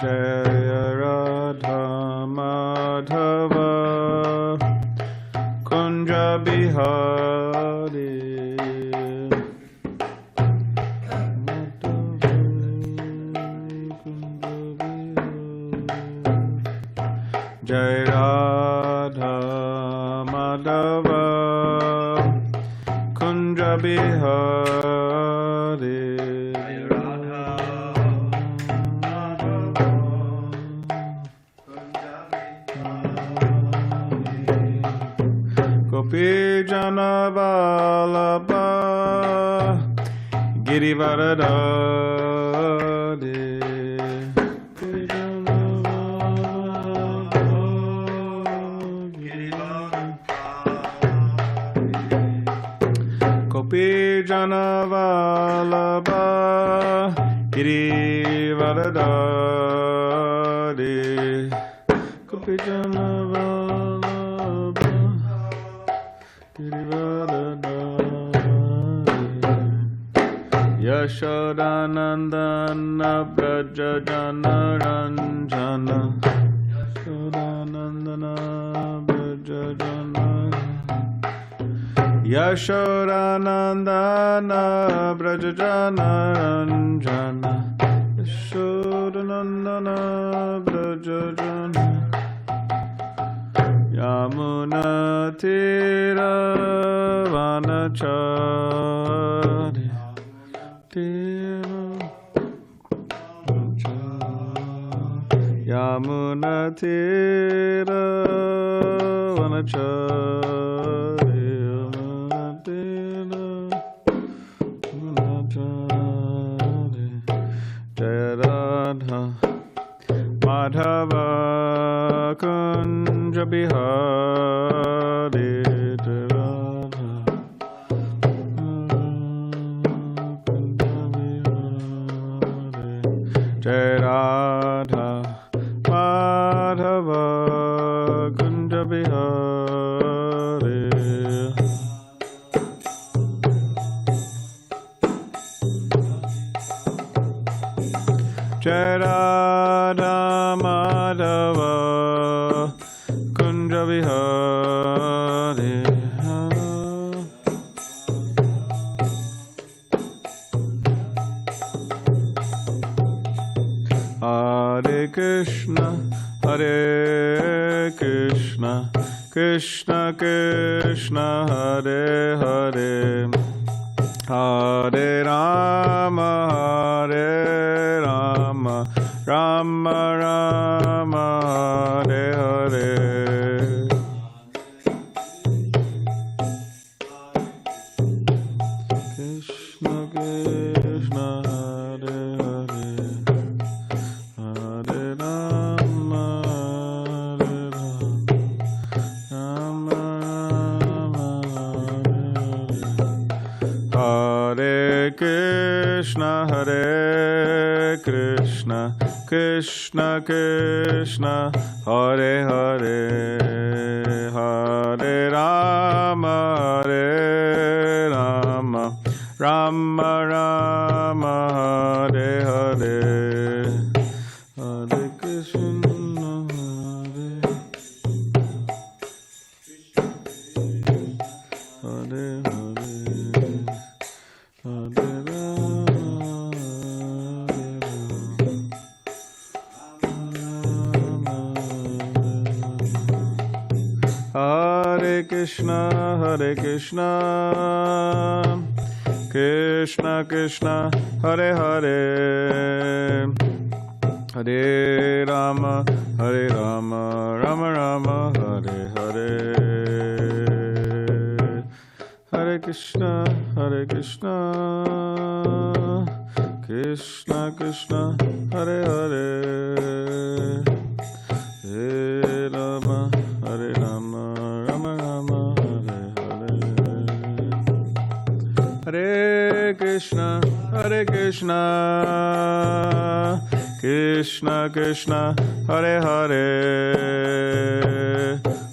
Jaya Radha Madhava Kunja Bihari Jai Radha Madhava Kunja Bihari Gopi Jana Vallabha Girivaradari Gopi Jana Vallabha Girivaradari Gopi Jana Vallabha Yashodanandana Brajajana Ranjana Yashodanandana Brajajana Yashodanandana Brajajana Ranjana Yashodanandana Brajajana Yamuna Tira Vanachari Yamuna Tira Vanachari Yamuna Tira Vanachari Jaya Radha Madhava Kunja Bihari Radha Jai Radha Madhava Kunja Bihari Jai Radha Madhava Kunja Vihari Hare Krishna Hare Krishna Krishna Krishna Hare Hare Hare Rama Hare Rama Rama Rama Hare Hare Krishna Krishna Hare Hare Hare Rama Hare Rama Rama Hare Krishna Hare Krishna Krishna Krishna Hare Hare Hare Rama Hare Rama Rama Rama Hare Hare Hare Krishna Hare Hare Hare Hare Krishna Hare Krishna Krishna Krishna Hare Hare Hare Rama Rama Rama Hare Hare Hare Krishna Krishna Krishna Hare Hare Hare Rama Rama Rama Hare Hare Hare Krishna Krishna Krishna Hare Hare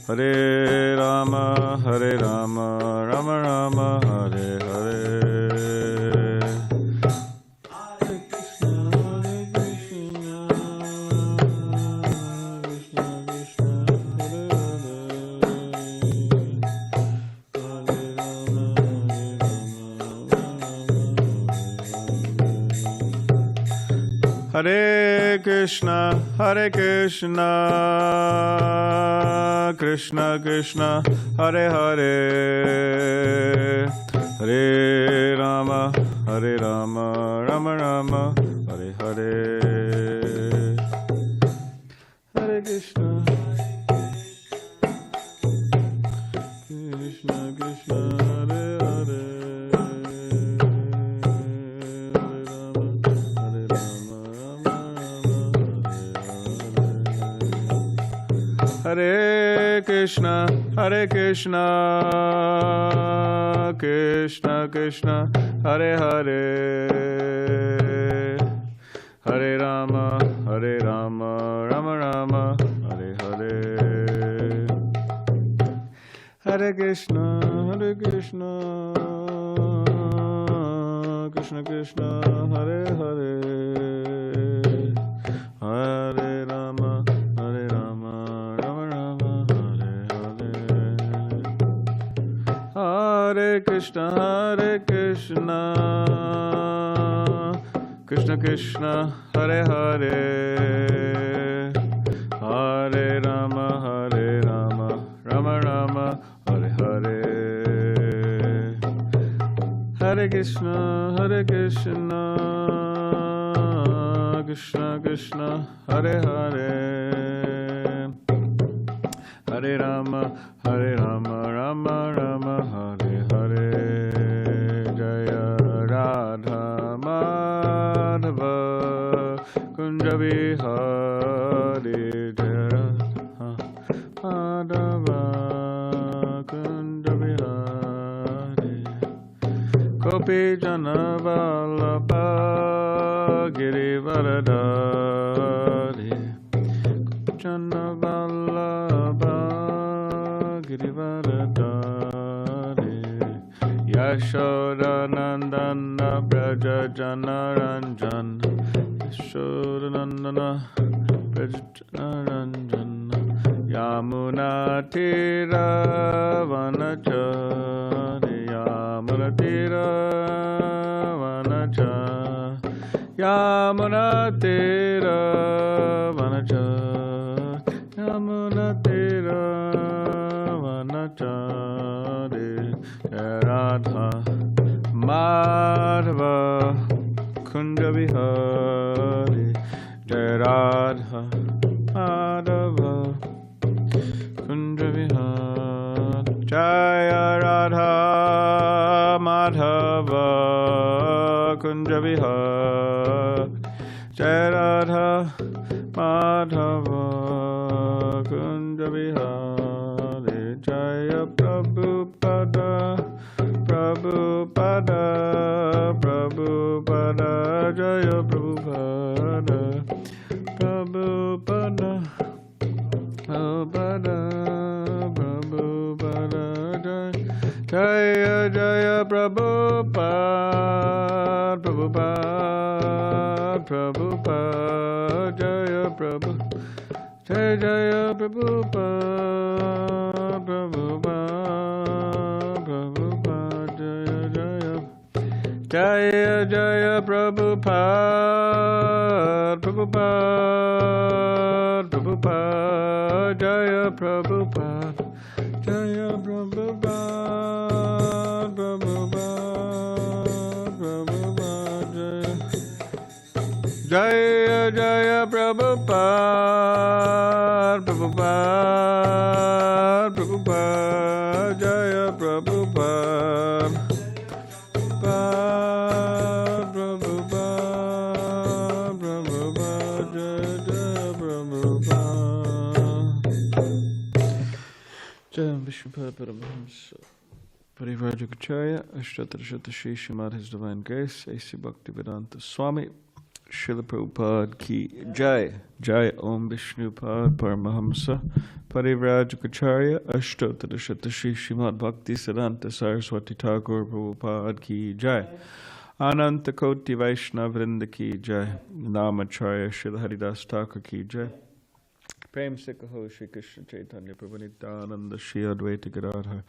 Hare Rama, Hare Rama, Rama Rama, Hare Hare. Hare Krishna, Hare Krishna, Krishna Krishna, Hare Hare, Hare Rama, Hare Rama, Rama Rama, Hare Hare. Hare Krishna, Krishna Krishna, Hare Hare. Hare Krishna, Hare Krishna, Krishna Krishna, Hare Hare, Hare Rama, Hare Rama, Rama Rama, Hare Hare. Hare Krishna, Hare Krishna, Krishna Krishna, Hare Hare, Hare Rama, Hare Rama, Rama Rama, Hare Hare. Hare Krishna, Hare Krishna, Krishna Krishna, Hare Hare, Hare Rama, Hare Rama, Rama Rama, Hare Hare. Hare Krishna, Hare Krishna, Krishna Krishna, Hare Hare, Hare Rama, Hare Rama, Rama Rama, Hare Hare. Jaya Radha Madhava Kunja Vihari, Jaya Radha Madhava Kunja Vihari, Gopi Jana Vallabha Girivaradari, Jana Vallabha Girivaradari, Yashoda Nandana Braja Jana Ranjan, Yashoda Nandana Braja Jana Ranjan, Yamuna Tira Vanachari, Yamuna Tira Vanachari, Yamuna Tira Vanachari, Yamuna Tira Vanachari, Radha Madhava Kunja Vihari, Jai Radha Madhava Kunja Vihari, Jaya Radha Madhava Kunja Vihari, Jaya Radha Madhava Kunja Vihari, Jaya Prabhupada, Prabhupada, Prabhupada, Jaya Prabhupada, Prabhupada, Prabhupada, Prabhupada, Jaya Jaya Prabhupada, Prabhupada, Prabhupada, Jaya Prabhu, Jaya Jaya Prabhupada, Prabhupada, Prabhupada, Jaya Jaya, Jaya Jaya Prabhupada, Prabhupada, Prabhupada, Jaya Prabhupada, Jaya Prabhupada, Prabhupada, Prabhupada, Jaya Jaya Prabhupada, Prabhupada, Prabhupada, Jaya Prabhupada, Prabhupada, Prabhupada, Jaya Prabhupada. Jai Vishnupada Paramahamsa Parivrajagacharya Ashtatara Shri Srimad His Divine Grace A.C. Bhakti Vedanta Swami Srila Prabhupada ki Jai. Jai Om Vishnupad Paramahamsa Parivrajacharya Ashtotadashatashi Srimad Bhakti Siddhanta Saraswati Thakur Prabhupada ki Jai. Ananta Koti Vaishnav Vrinda ki Jai. Namacharya Srila Haridas Thakur ki Jai. Prem Sikaho Shri Krishna Chaitanya Prabhu Nityananda Shri Advaita Gadadhar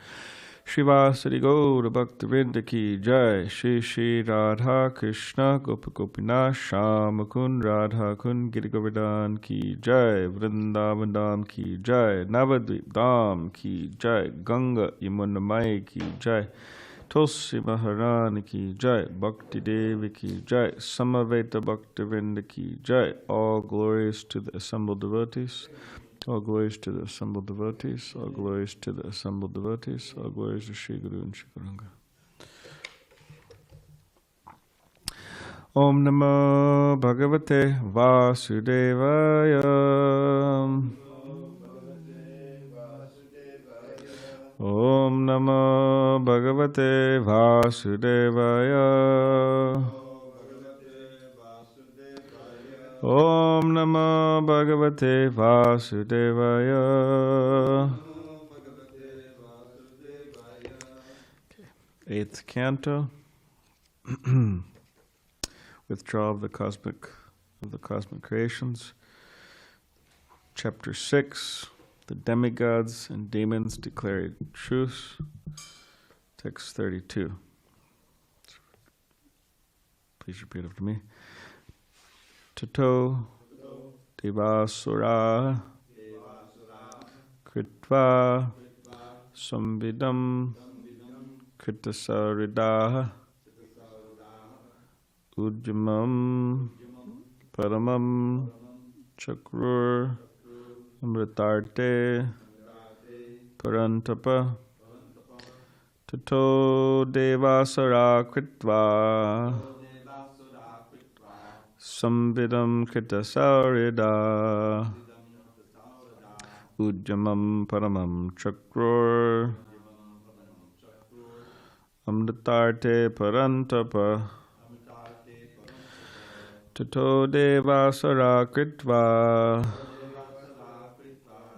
Shivasari Gaura Bhakti Vrinda ki Jai. Shri Shri Radha Krishna Gopa Gopinath Shama Kun Radha Kun Giri Govardhan ki Jai. Vrindavan Dham ki Jai. Navadvip Dham ki Jai. Ganga Yamuna Mai ki Jai. Tulsi Maharani ki Jai. Bhakti Devi ki Jai. Samaveta Bhakti Vrinda ki Jai. All glories to the assembled devotees. All glories to the assembled devotees. All glories to the assembled devotees. All glories to Shri Guru and Shri Guranga. Om Namo Bhagavate Vasudevaya. Om Namo Bhagavate Vasudevaya. Om Namo Bhagavate Vasudevaya. Eighth canto. Withdrawal of the cosmic creations. Chapter 6. The demigods and demons declared truce. Text 32. Please repeat after me. Tato devasura kritva samvidam kritasarida ujjamam paramam chakrur amritarte parantapa tato devasara kritva samvidam kritasaurida ujjamam paramam chakrur amritarte parantapa tato devasara kritva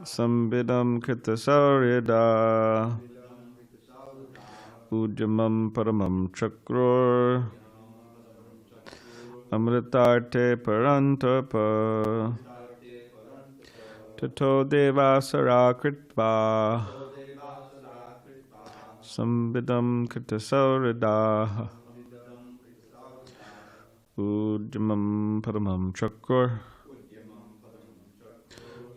samvidam kritasaurida ujjamam paramam chakrur amritarte parantapa tato devasara kritva samvidam kritasaurida ujjamam paramam chakrur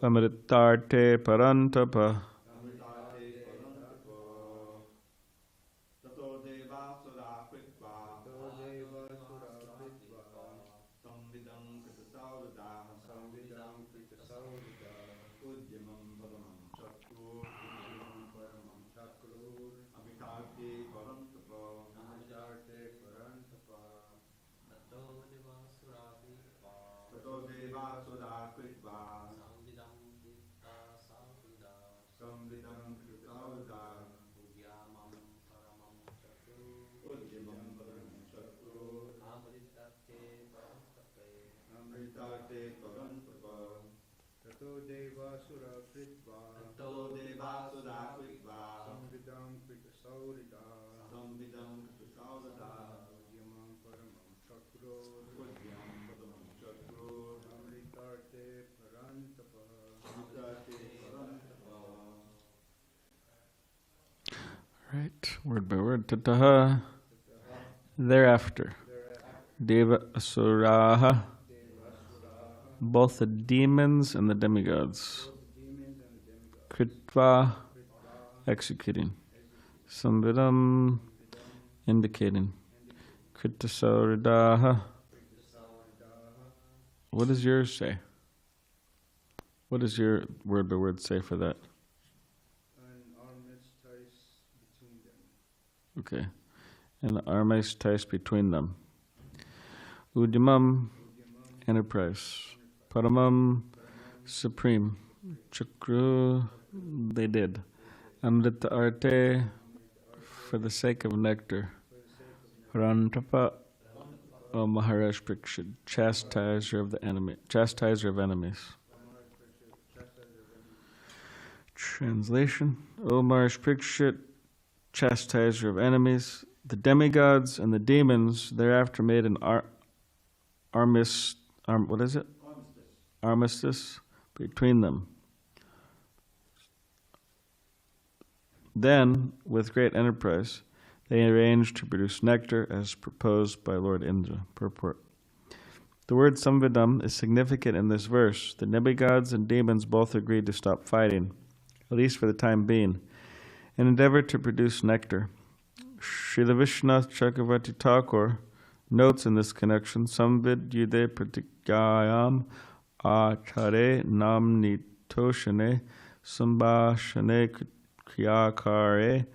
amritarte parantapa Right, word by word. Tataha. Thereafter, Deva Asuraha, both the demons and the demigods. Kritva, executing. Samvidam, indicating. Kritasauridaha. What does yours say? What does your word by word say for that? Okay. And armies ties between them. Uddimam, enterprise. Paramam, supreme. Chakru, they did. Amrita arte, for the sake of nectar. Parantapa, O Maharaj Parikshit, chastiser of enemies. Translation: O Maharaj Parikshit, chastiser of enemies, the demigods and the demons thereafter made an armistice between them. Then, with great enterprise, they arranged to produce nectar as proposed by Lord Indra. Purport. The word samvidam is significant in this verse. The demigods and demons both agreed to stop fighting, at least for the time being, and endeavored to produce nectar. Srila Vishwanath Chakravarti Thakur notes in this connection, Samvid yude pratigyayam achare namni toshane sambhashane kriyakare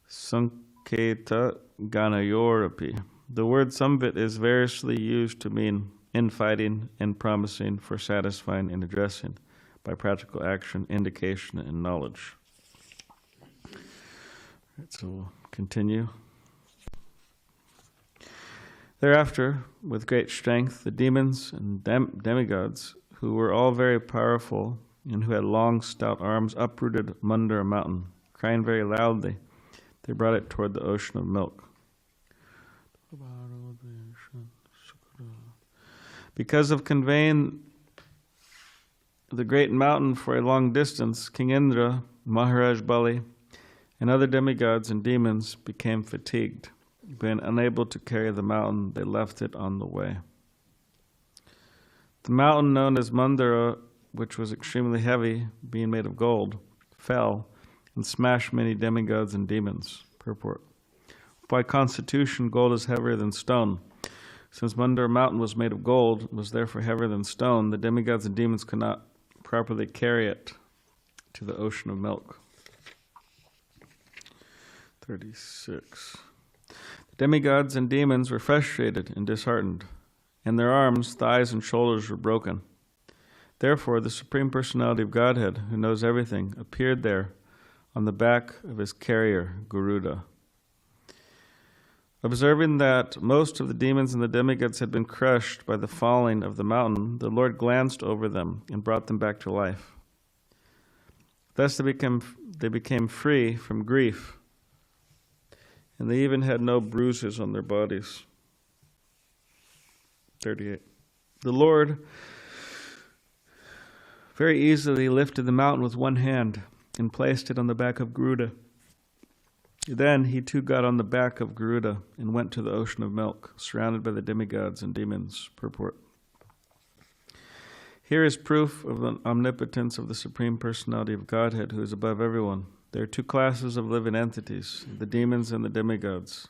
sanketa ganayorapi. The word samvit is variously used to mean infighting and promising, for satisfying and addressing, by practical action, indication, and knowledge. Right, so we'll continue. Thereafter, with great strength, the demons and demigods, who were all very powerful and who had long, stout arms, uprooted Mandara mountain. Crying very loudly, they brought it toward the ocean of milk. Because of conveying the great mountain for a long distance, King Indra, Maharaj Bali, and other demigods and demons became fatigued. Being unable to carry the mountain, they left it on the way. The mountain known as Mandara, which was extremely heavy, being made of gold, fell and smashed many demigods and demons. Purport. By constitution, gold is heavier than stone. Since Mandara mountain was made of gold, and was therefore heavier than stone, the demigods and demons could not properly carry it to the ocean of milk. 36. The demigods and demons were frustrated and disheartened, and their arms, thighs, and shoulders were broken. Therefore, the Supreme Personality of Godhead, who knows everything, appeared there on the back of his carrier, Garuḍa. Observing that most of the demons and the demigods had been crushed by the falling of the mountain, the Lord glanced over them and brought them back to life. Thus they became free from grief, and they even had no bruises on their bodies. 38. The Lord very easily lifted the mountain with one hand and placed it on the back of Garuḍa. Then he too got on the back of Garuḍa and went to the ocean of milk, surrounded by the demigods and demons. Purport. Here is proof of the omnipotence of the Supreme Personality of Godhead, who is above everyone. There are two classes of living entities, the demons and the demigods.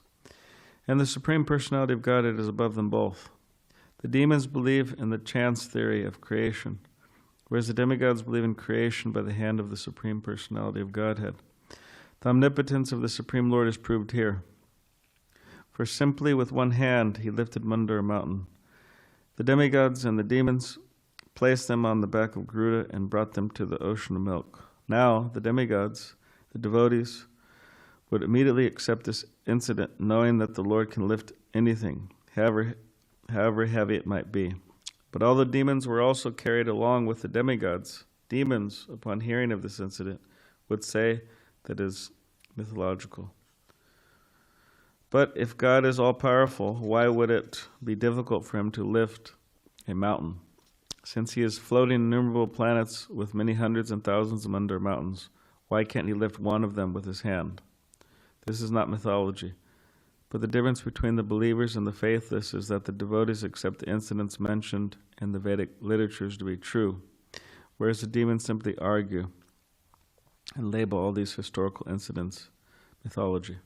And the Supreme Personality of Godhead is above them both. The demons believe in the chance theory of creation, whereas the demigods believe in creation by the hand of the Supreme Personality of Godhead. The omnipotence of the Supreme Lord is proved here. For simply with one hand he lifted Mandara mountain. The demigods and the demons placed them on the back of Garuḍa and brought them to the ocean of milk. Now the demigods, the devotees, would immediately accept this incident, knowing that the Lord can lift anything, however heavy it might be. But all the demons were also carried along with the demigods. Demons, upon hearing of this incident, would say that is mythological. But if God is all-powerful, why would it be difficult for him to lift a mountain? Since he is floating innumerable planets with many hundreds and thousands of Mandara mountains, why can't he lift one of them with his hand? This is not mythology. But the difference between the believers and the faithless is that the devotees accept the incidents mentioned in the Vedic literatures to be true, whereas the demons simply argue and label all these historical incidents mythology.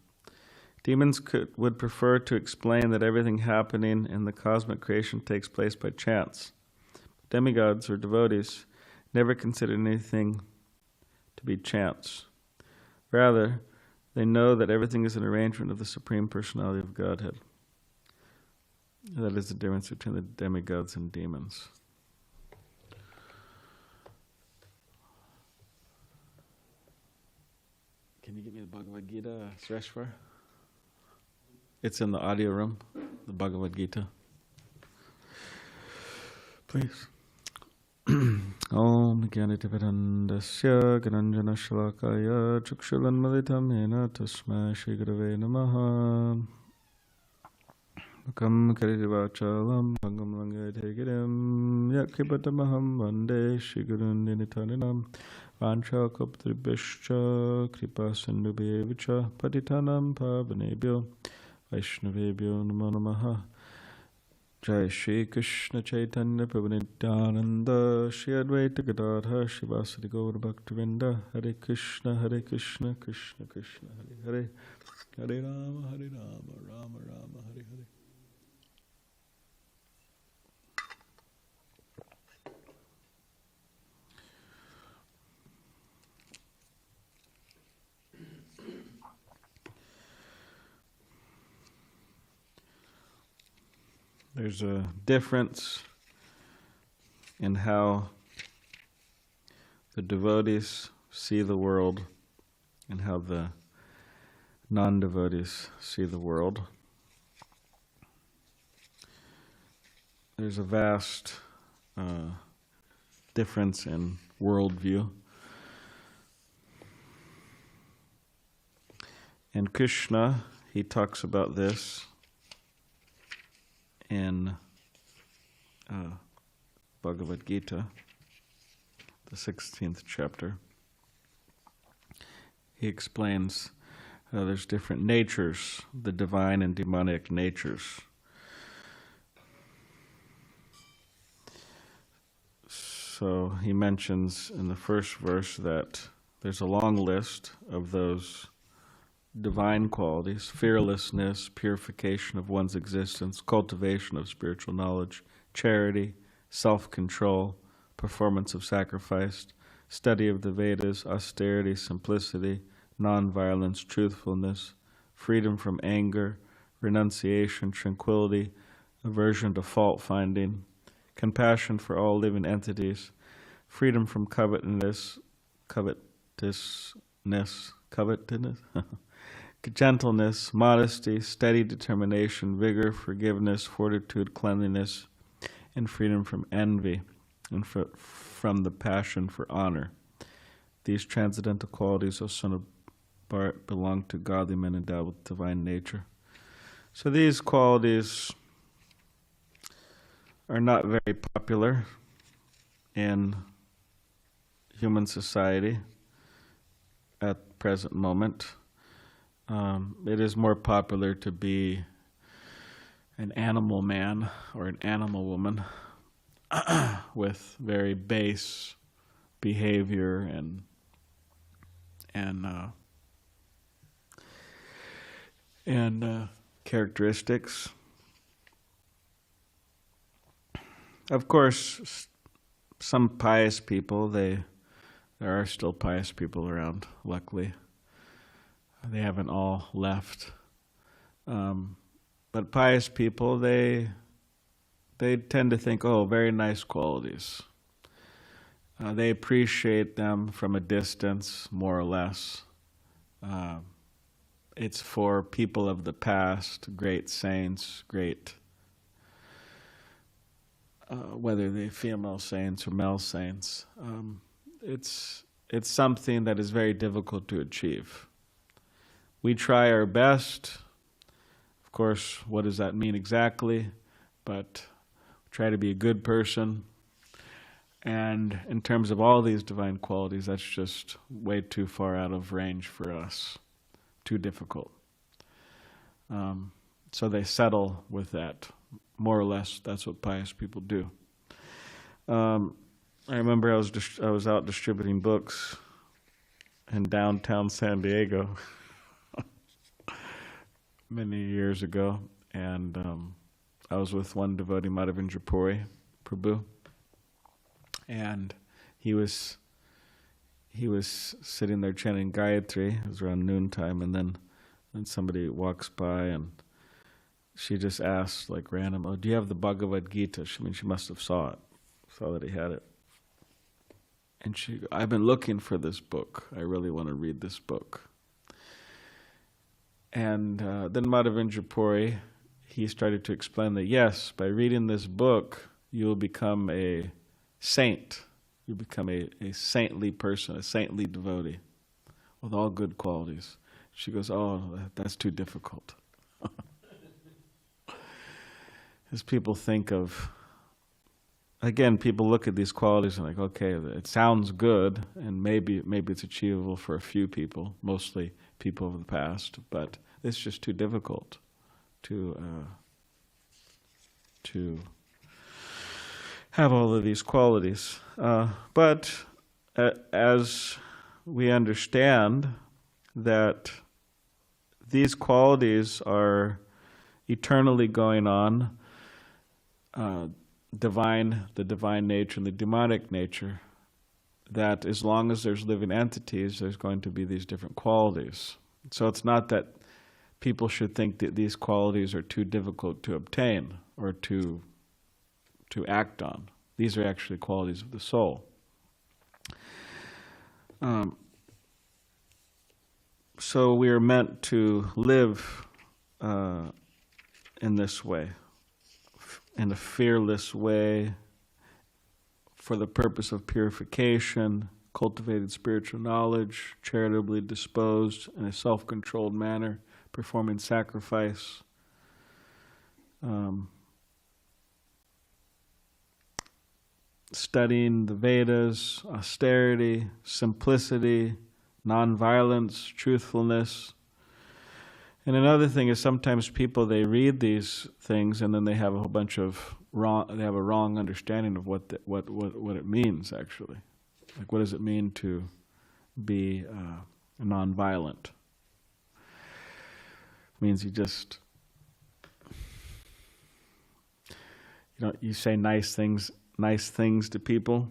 Demons would prefer to explain that everything happening in the cosmic creation takes place by chance. Demigods or devotees never consider anything to be chance. Rather, they know that everything is an arrangement of the Supreme Personality of Godhead. That is the difference between the demigods and demons. Can you get me the Bhagavad Gita, Sureshwar? It's in the audio room. the Bhagavad Gita. Please. Om Jnanativedandasya Gananjana Shalakaya Chukshulanmalitam Yena Tasmai Shri Gurave Namaha Vakam Karirivachalam Bhangam Langadegirim Yakripatamaham Vande Shri Gurundinitaninam Vancha Koptribhishcha Kripa Sindhubhyevicha Patitanam Pavanebhyo Vaishnavebhyo Namo Namaha Jai Shri Krishna Chaitanya Prabhu Nityananda Shri Advaita Gadadhar Shivasadi Gaur Bhaktivinoda Hare Krishna Krishna Krishna Hare Hare Hare Rama Rama Rama Hare Hare. There's a difference in how the devotees see the world and how the non-devotees see the world. There's a vast difference in worldview. And Krishna, he talks about this in Bhagavad Gita, the 16th chapter. He explains there's different natures, the divine and demonic natures. So he mentions in the first verse that there's a long list of those divine qualities: fearlessness, purification of one's existence, cultivation of spiritual knowledge, charity, self-control, performance of sacrifice, study of the Vedas, austerity, simplicity, non-violence, truthfulness, freedom from anger, renunciation, tranquility, aversion to fault-finding, compassion for all living entities, freedom from covetousness, gentleness, modesty, steady determination, vigor, forgiveness, fortitude, cleanliness, and freedom from envy and from the passion for honor. These transcendental qualities, O son of Bharat, belong to godly men endowed with divine nature. So these qualities are not very popular in human society at the present moment. It is more popular to be an animal man or an animal woman with very base behavior and characteristics. Of course, some pious people, there are still pious people around, luckily. They haven't all left. But pious people, they tend to think, oh, very nice qualities. They appreciate them from a distance, more or less. It's for people of the past, great saints, great, whether they're female saints or male saints. It's something that is very difficult to achieve. We try our best. Of course, what does that mean exactly? But try to be a good person. And in terms of all these divine qualities, that's just way too far out of range for us. Too difficult. So they settle with that. More or less, that's what pious people do. I remember I was out distributing books in downtown San Diego many years ago, and I was with one devotee, Madhavendra Puri, Prabhu, and he was sitting there chanting Gayatri. It was around noontime, and then somebody walks by, and she just asked, like random, "Oh, do you have the Bhagavad Gita?" She must have saw that he had it. And I've been looking for this book. I really want to read this book. And then Madhavendra Puri, he started to explain that yes, by reading this book, you will become a saint. You become a saintly person, a saintly devotee, with all good qualities. She goes, oh, that's too difficult. As people think of, again, people look at these qualities and like, okay, it sounds good, and maybe it's achievable for a few people, mostly people of the past, but it's just too difficult to have all of these qualities. But as we understand that these qualities are eternally going on, the divine nature and the demonic nature, that as long as there's living entities, there's going to be these different qualities. So it's not that people should think that these qualities are too difficult to obtain or to act on. These are actually qualities of the soul. So we are meant to live in this way, in a fearless way, for the purpose of purification, cultivated spiritual knowledge, charitably disposed in a self-controlled manner, performing sacrifice, studying the Vedas, austerity, simplicity, non-violence, truthfulness. And another thing is sometimes people, they read these things and then they have a whole bunch of wrong understanding of what it means actually. Like, what does it mean to be non-violent? It means you say nice things to people,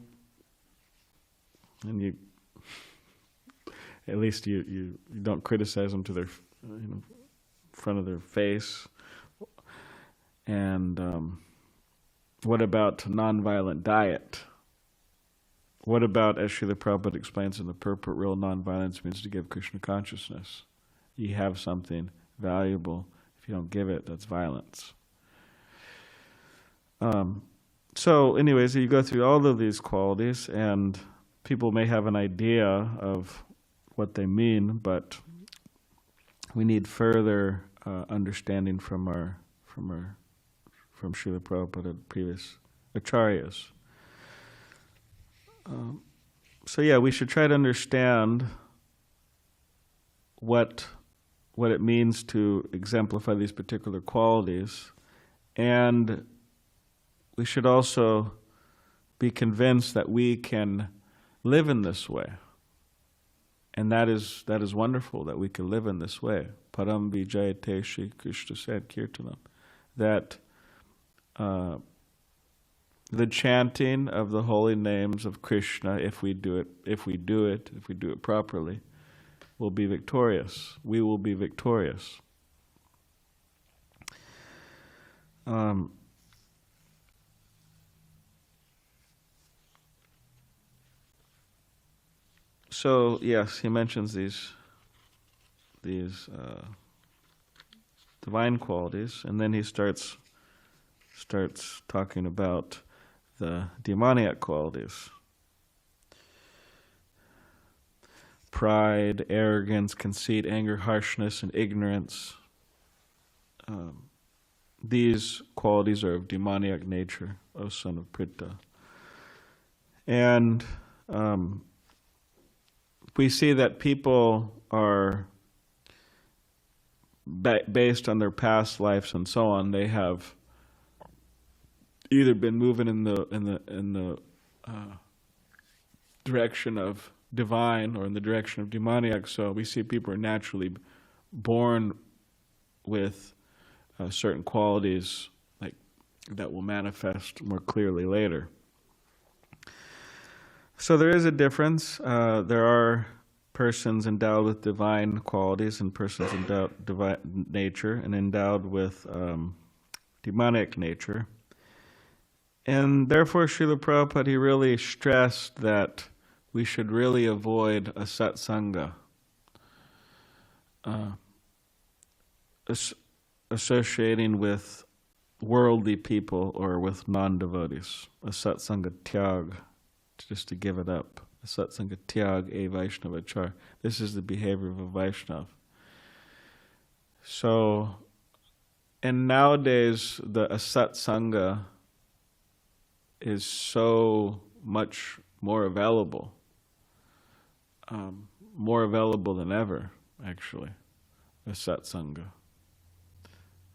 and at least you don't criticize them to their front of their face. And what about nonviolent diet? What about, as Srila Prabhupada explains in the purport, real nonviolence means to give Krishna consciousness. You have something valuable. If you don't give it, that's violence. So anyways, you go through all of these qualities, and people may have an idea of what they mean, but we need further understanding from Srila Prabhupada and previous acharyas. So yeah, we should try to understand what it means to exemplify these particular qualities, and we should also be convinced that we can live in this way. And that is wonderful, that we can live in this way. Param vijayate, Shri Krishna said, Kirtanam. That the chanting of the holy names of Krishna, if we do it properly, will be victorious. We will be victorious. So yes, he mentions these divine qualities, and then he starts talking about the demoniac qualities: pride, arrogance, conceit, anger, harshness, and ignorance. These qualities are of demoniac nature, O son of Pritha. And we see that people are, based on their past lives and so on, they have either been moving in the direction of divine or in the direction of demoniac. So we see people are naturally born with certain qualities like that will manifest more clearly later. So there is a difference. There are persons endowed with divine qualities and persons endowed with divine nature and endowed with demonic nature. And therefore, Srila Prabhupada, he really stressed that we should really avoid a satsanga. associating with worldly people or with non-devotees. A satsanga tyag, just to give it up. A satsanga tyag e Vaishnavachar. This is the behavior of a Vaishnav. So, and nowadays the satsanga is so much more available than ever, actually, a satsanga.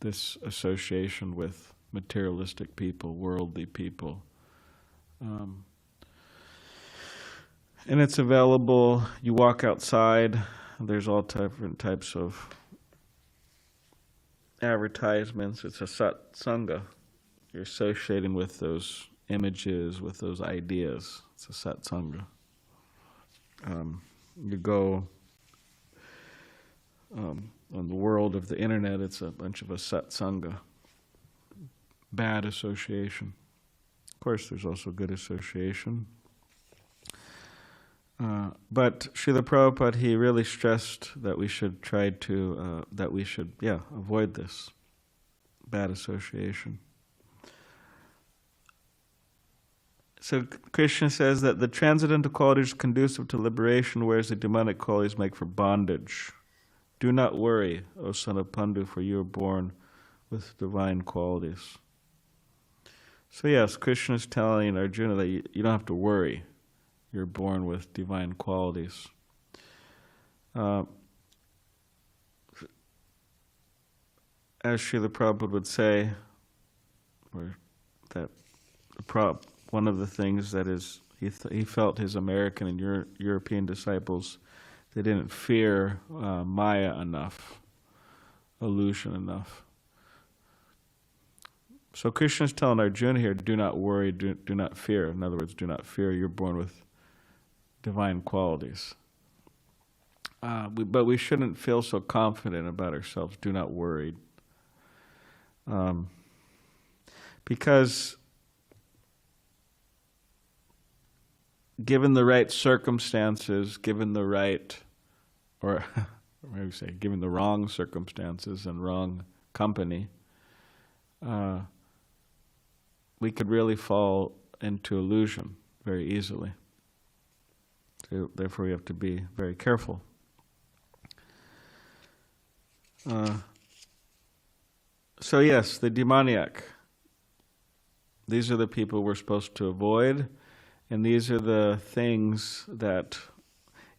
This association with materialistic people, worldly people. And it's available, you walk outside, there's all different types of advertisements. It's a satsanga. You're associating with those images, with those ideas. It's a satsanga. You go on the world of the internet, it's a bunch of a satsanga. Bad association. Of course, there's also good association. But Srila Prabhupada, he really stressed that we should try to, avoid this bad association. So Krishna says that the transcendental qualities are conducive to liberation, whereas the demonic qualities make for bondage. Do not worry, O son of Pandu, for you are born with divine qualities. So yes, Krishna is telling Arjuna that you don't have to worry. You're born with divine qualities. As Srila Prabhupada would say, one of the things that is, he felt his American and European disciples, they didn't fear Maya enough, illusion enough. So Krishna is telling Arjuna here, do not worry, do not fear. In other words, do not fear, you're born with divine qualities. But we shouldn't feel so confident about ourselves. Do not worry. Because given the right circumstances, given the right, or maybe say, given the wrong circumstances and wrong company, we could really fall into illusion very easily. So therefore, we have to be very careful. So yes, the demoniac. These are the people we're supposed to avoid, and these are the things that,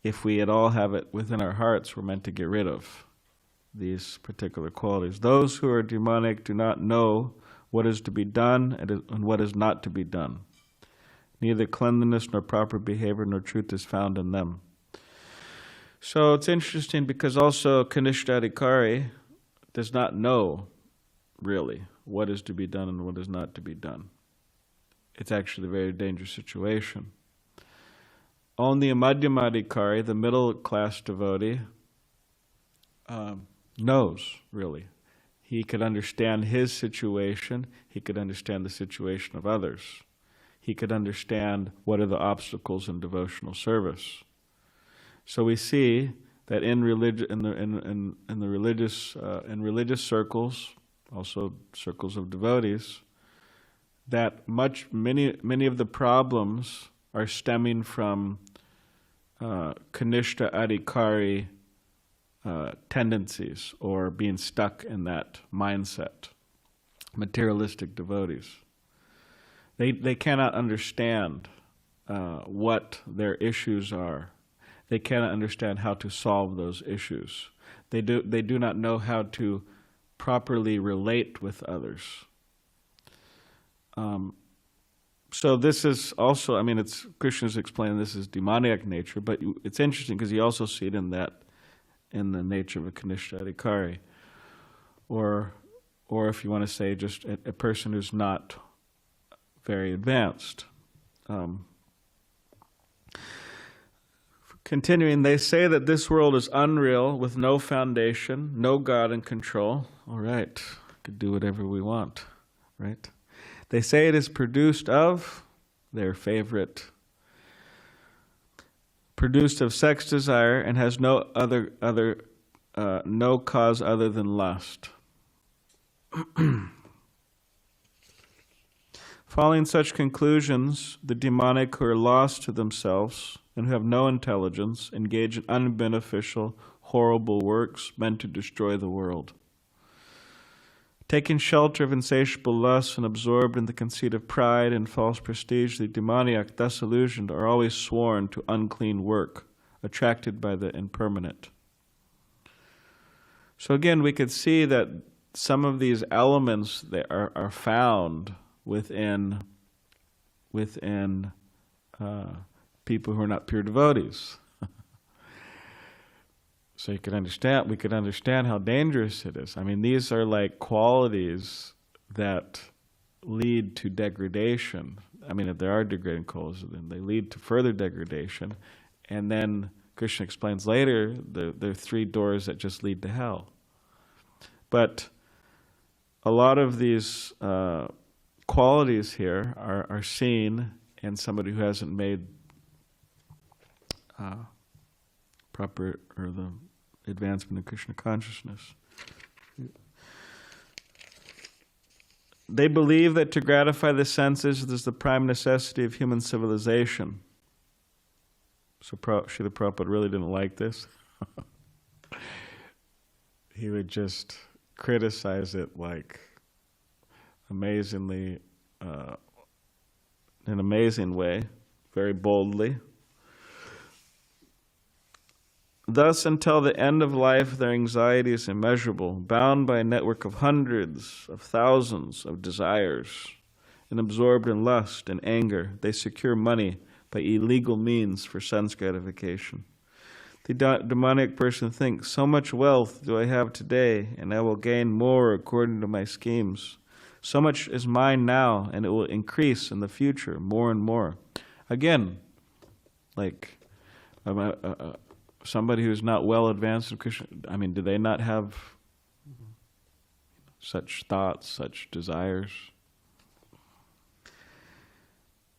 if we at all have it within our hearts, we're meant to get rid of. These particular qualities. Those who are demonic do not know what is to be done and what is not to be done. Neither cleanliness nor proper behavior nor truth is found in them. So it's interesting because also Kanishta does not know really what is to be done and what is not to be done. It's actually a very dangerous situation. Only a Madhyamadikari, the middle class devotee, knows really. He could understand his situation, he could understand the situation of others. He could understand what are the obstacles in devotional service. So we see that in religious circles, also circles of devotees, that many of the problems are stemming from Kanishta Adhikari tendencies, or being stuck in that mindset. Materialistic devotees. They cannot understand what their issues are. They cannot understand how to solve those issues. They do not know how to properly relate with others. So this is also, it's Krishna's explaining this is demoniac nature, but it's interesting because you also see it in the nature of a Kanishta Adhikari, or if you want to say just a person who's not very advanced. Continuing, they say that this world is unreal with no foundation, no God in control. All right, we could do whatever we want, right? They say it is produced of their favorite, produced of sex desire, and has no cause other than lust. Following such conclusions, the demonic who are lost to themselves and who have no intelligence engage in unbeneficial, horrible works meant to destroy the world. Taking shelter of insatiable lusts and absorbed in the conceit of pride and false prestige, the demoniac, thus illusioned, are always sworn to unclean work, attracted by the impermanent. So again, we could see that some of these elements that are found within people who are not pure devotees. So we could understand how dangerous it is. I mean, these are like qualities that lead to degradation. I mean, if there are degrading qualities, then they lead to further degradation. And then Krishna explains later, there are 3 doors that just lead to hell. But a lot of these qualities here are seen in somebody who hasn't made proper or the advancement of Krishna consciousness. They believe that to gratify the senses is the prime necessity of human civilization. So Srila Prabhupada really didn't like this. He would just criticize it like amazingly, in an amazing way, very boldly. Thus, until the end of life, their anxiety is immeasurable, bound by a network of hundreds of thousands of desires, and absorbed in lust and anger, they secure money by illegal means for sense gratification. The demonic person thinks, so much wealth do I have today, and I will gain more according to my schemes. So much is mine now, and it will increase in the future more and more. Again, like somebody who's not well advanced in Krishna, I mean, do they not have such thoughts, such desires?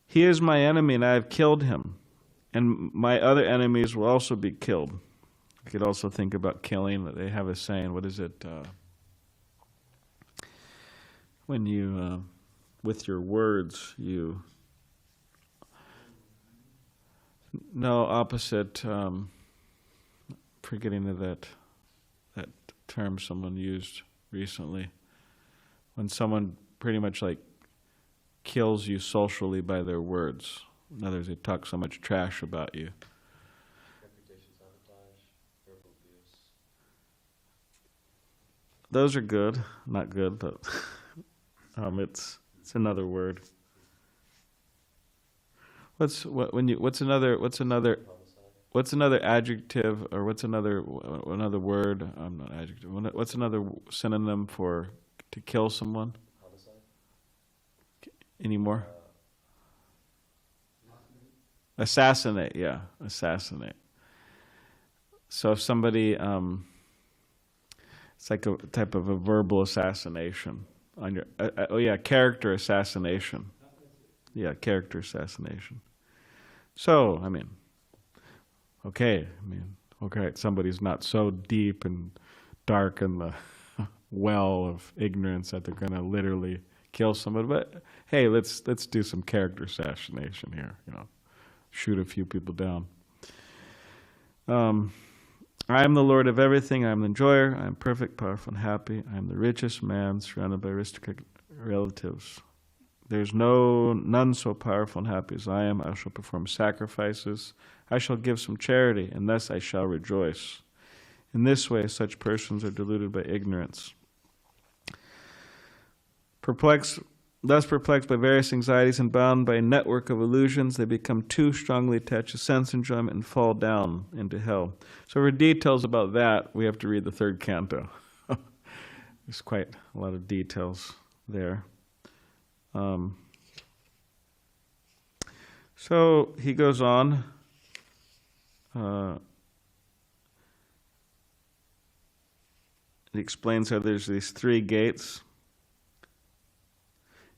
He is my enemy, and I have killed him, and my other enemies will also be killed. You could also think about killing. They have a saying, what is it? When you, with your words, you... No, opposite... forgetting of that term someone used recently. When someone pretty much like kills you socially by their words. In other words, they talk so much trash about you. Reputation sabotage, verbal abuse. Those are good, not good, but it's another word. What's another adjective, or what's another word? Not adjective. What's another synonym for to kill someone? Homicide. Any more? Assassinate. Yeah, assassinate. So if somebody, it's like a type of a verbal assassination on your. Character assassination. Yeah, character assassination. So I mean. Okay, somebody's not so deep and dark in the well of ignorance that they're going to literally kill somebody. But hey, let's do some character assassination here. Shoot a few people down. I am the Lord of everything. I am the enjoyer. I am perfect, powerful, and happy. I am the richest man, surrounded by aristocratic relatives. There's none so powerful and happy as I am. I shall perform sacrifices. I shall give some charity, and thus I shall rejoice. In this way, such persons are deluded by ignorance. Thus perplexed by various anxieties and bound by a network of illusions, they become too strongly attached to sense enjoyment and fall down into hell. So for details about that, we have to read the 3rd canto. There's quite a lot of details there. So he goes on. He explains how there's these 3 gates.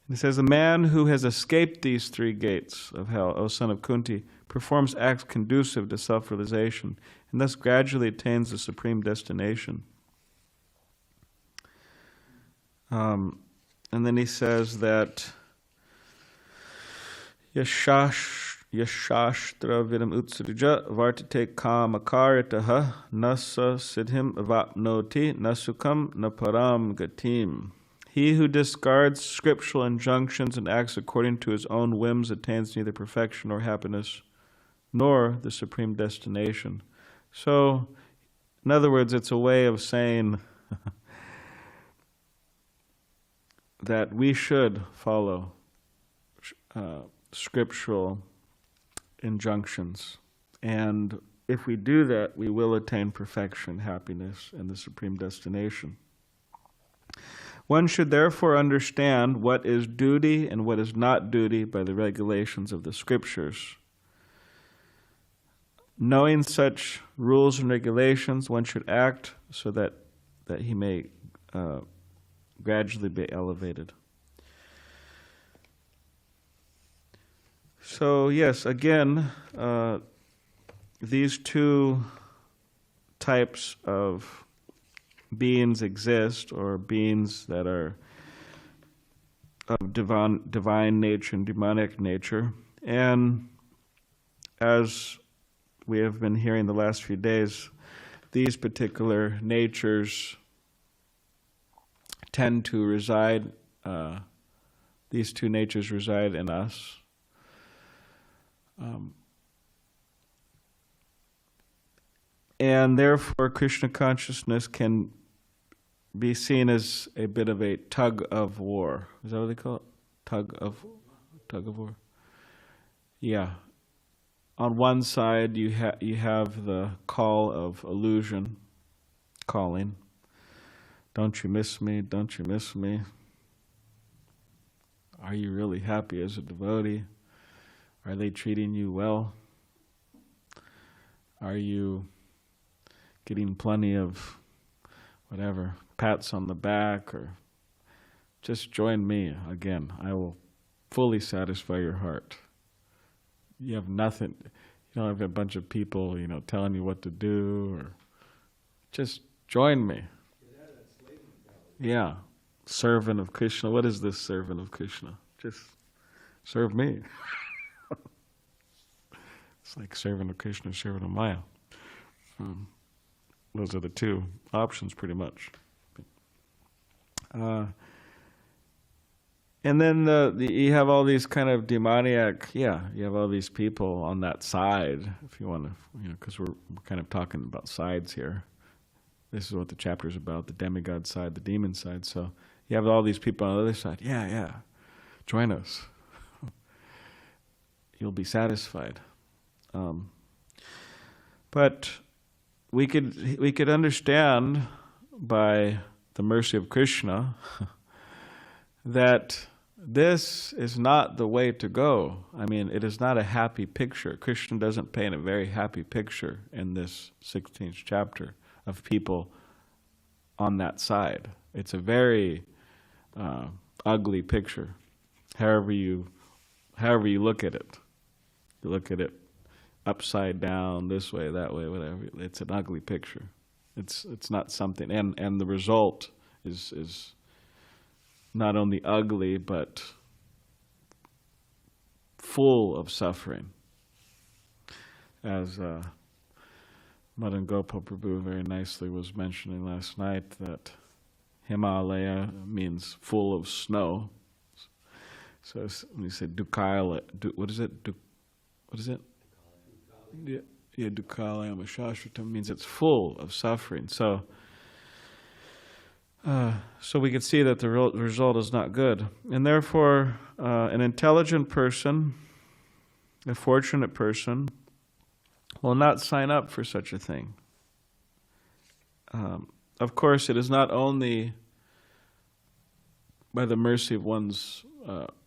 And he says, the man who has escaped these 3 gates of hell, O son of Kunti, performs acts conducive to self-realization, and thus gradually attains the supreme destination. And then he says that Yashashtra vidam utsurja vartate kamakaritaha nasa siddhim vapnoti nasukam naparam gatim. He who discards scriptural injunctions and acts according to his own whims attains neither perfection nor happiness, nor the supreme destination. So, in other words, it's a way of saying that we should follow scriptural injunctions. And if we do that, we will attain perfection, happiness, and the supreme destination. One should therefore understand what is duty and what is not duty by the regulations of the scriptures. Knowing such rules and regulations, one should act so that he may gradually be elevated. So yes, again, these two types of beings exist, or beings that are of divine nature and demonic nature. And as we have been hearing the last few days, these particular natures tend to reside, these two natures reside in us. And therefore Krishna consciousness can be seen as a bit of a tug of war. Is that what they call it? Tug of war? Yeah. On one side you have the call of illusion, calling. Don't you miss me? Don't you miss me? Are you really happy as a devotee? Are they treating you well? Are you getting plenty of whatever, pats on the back, or just join me again. I will fully satisfy your heart. You have nothing, you don't have a bunch of people, telling you what to do, or just join me. Yeah, servant of Krishna. What is this servant of Krishna? Just serve me. It's like servant of Krishna, servant of Maya. Those are the two options, pretty much. And then you have all these kind of demoniac, you have all these people on that side, if you want to, because we're kind of talking about sides here. This is what the chapter is about, the demigod side, the demon side. So you have all these people on the other side. Yeah, join us. You'll be satisfied. But we could understand by the mercy of Krishna that this is not the way to go. I mean, it is not a happy picture. Krishna doesn't paint a very happy picture in this 16th chapter of people on that side. It's a very ugly picture, however you look at it. You look at it upside down, this way, that way, whatever. It's an ugly picture. It's not something, and the result is not only ugly but full of suffering. As Madan Gopal Prabhu very nicely was mentioning last night, that Himalaya means full of snow. So when you say Dukala, what is it? What is it? Yeah, Dukalayam Shashvatam means it's full of suffering. So we can see that the result is not good. And therefore, an intelligent person, a fortunate person, will not sign up for such a thing. Of course, it is not only by the mercy of one's,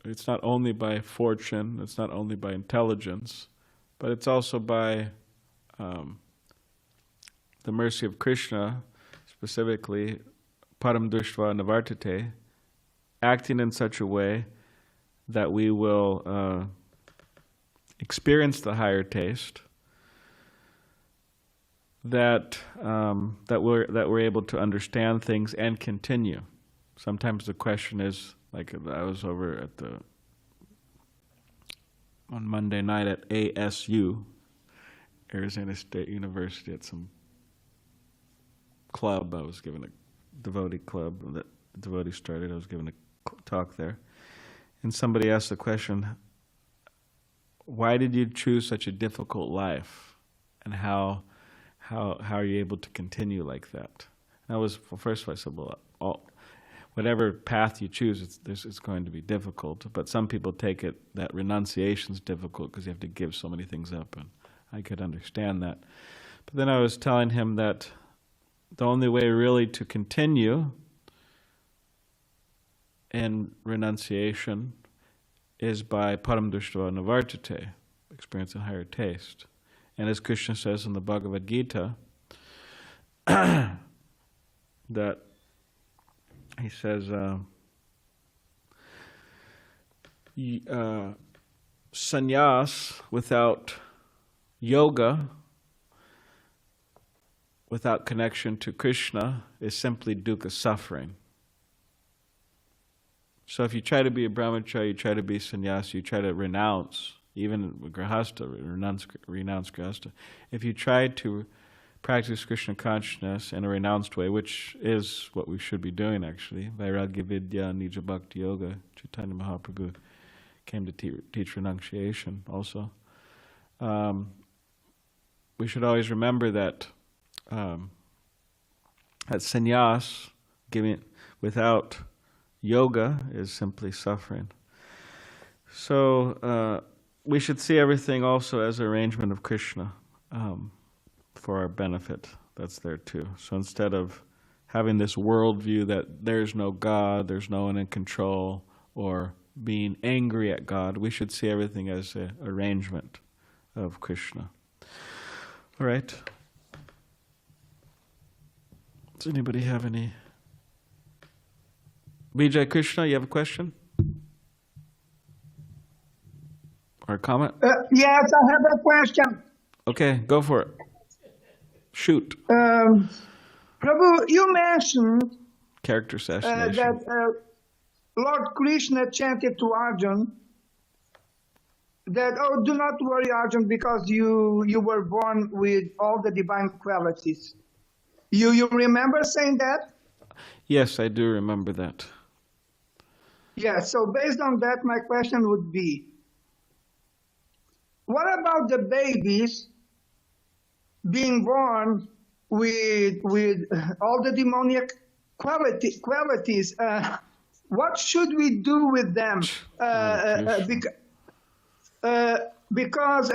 it's not only by fortune, it's not only by intelligence, but it's also by the mercy of Krishna, specifically, param drishtva nivartate, acting in such a way that we will experience the higher taste, that we're able to understand things and continue. sometimes the question is, like I was over on Monday night at ASU, Arizona State University, at some club. I was given a devotee club that the devotee started. I was given a talk there. And somebody asked the question, why did you choose such a difficult life? And how are you able to continue like that? And I was, well, first of all, I said, well, whatever path you choose, it's going to be difficult. But some people take it that renunciation is difficult because you have to give so many things up, and I could understand that. But then I was telling him that the only way really to continue in renunciation is by param drishtva nivartate, experiencing higher taste. And as Krishna says in the Bhagavad Gita, that he says, sannyas without yoga, without connection to Krishna, is simply dukkha, suffering. So if you try to be a brahmachari, you try to be sannyasi, you try to renounce, even grihastha, renounce grihastha. If you try to practice Krishna consciousness in a renounced way, which is what we should be doing actually, Vairagya Vidya, Nija Bhakti Yoga, Chaitanya Mahaprabhu came to teach renunciation also. We should always remember that sannyas, giving without yoga, is simply suffering. So we should see everything also as an arrangement of Krishna for our benefit. That's there too. So instead of having this worldview that there's no God, there's no one in control, or being angry at God, we should see everything as an arrangement of Krishna. All right. Does anybody have any? Vijay Krishna, you have a question? Or a comment? Yes, I have a question. Okay, go for it. Shoot. Prabhu, you mentioned Character assassination. that Lord Krishna chanted to Arjun that, oh, do not worry, Arjun, because you were born with all the divine qualities. You remember saying that? Yes, I do remember that. Yeah, so based on that, my question would be, what about the babies being born with all the demoniac qualities? What should we do with them? Because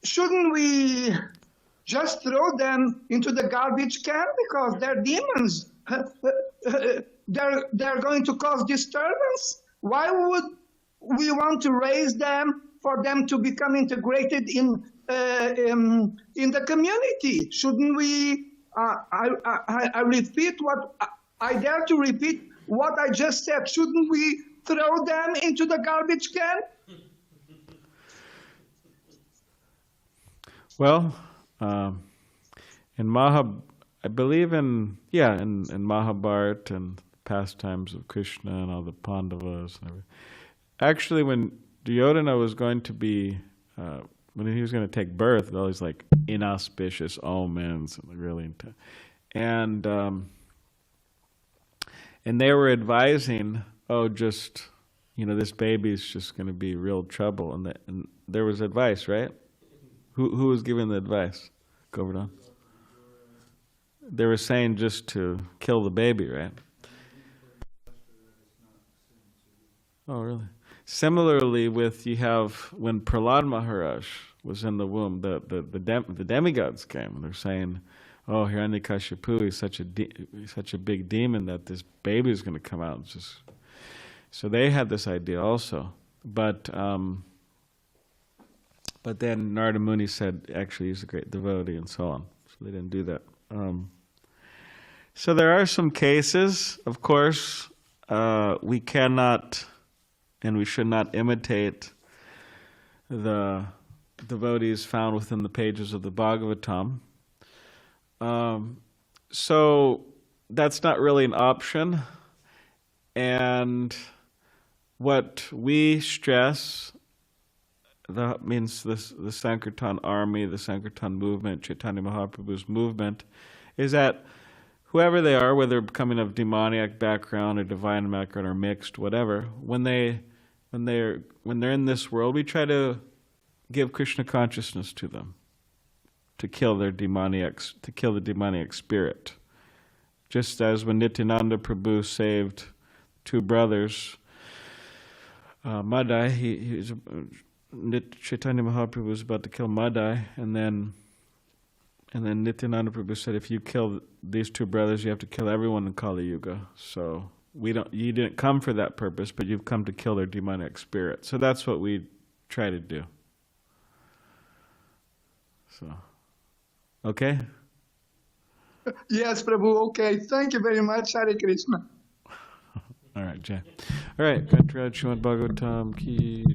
shouldn't we just throw them into the garbage can because they're demons? They're going to cause disturbance. Why would we want to raise them for them to become integrated in the community? Shouldn't we? I repeat what I dare to repeat what I just said. Shouldn't we throw them into the garbage can? Well, in I believe in Mahabharata and pastimes of Krishna and all the Pandavas and everything. Actually, when Duryodhana was going to be, when he was going to take birth, all these like inauspicious omens and really intense, and they were advising, oh, just this baby's just going to be real trouble, and there was advice, right? Who was giving the advice? Govardhan. They were saying just to kill the baby, right? Oh, really? Similarly, you have when Prahlad Maharaj was in the womb, the demigods came, and they're saying, "Oh, Hiranyakashipu is such a big demon that this baby is going to come out." So they had this idea also, but then Narada Muni said, actually, he's a great devotee, and so on. So they didn't do that. So there are some cases, of course, we cannot and we should not imitate the devotees found within the pages of the Bhagavatam. So that's not really an option. And what we stress, that means the Sankirtan army, the Sankirtan movement, Chaitanya Mahaprabhu's movement, is that whoever they are, whether coming of demoniac background or divine background or mixed, whatever, when they're in this world, we try to give Krishna consciousness to them, to kill the demoniac spirit. Just as when Nityananda Prabhu saved two brothers, Madai, Chaitanya Mahaprabhu was about to kill Madai, and then Nityananda Prabhu said, if you kill these two brothers, you have to kill everyone in Kali Yuga. So you didn't come for that purpose, but you've come to kill their demonic spirit. So that's what we try to do. So, okay? Yes, Prabhu. Okay. Thank you very much. Hare Krishna. All right, Jay. All right, Srimad Bhagavatam ki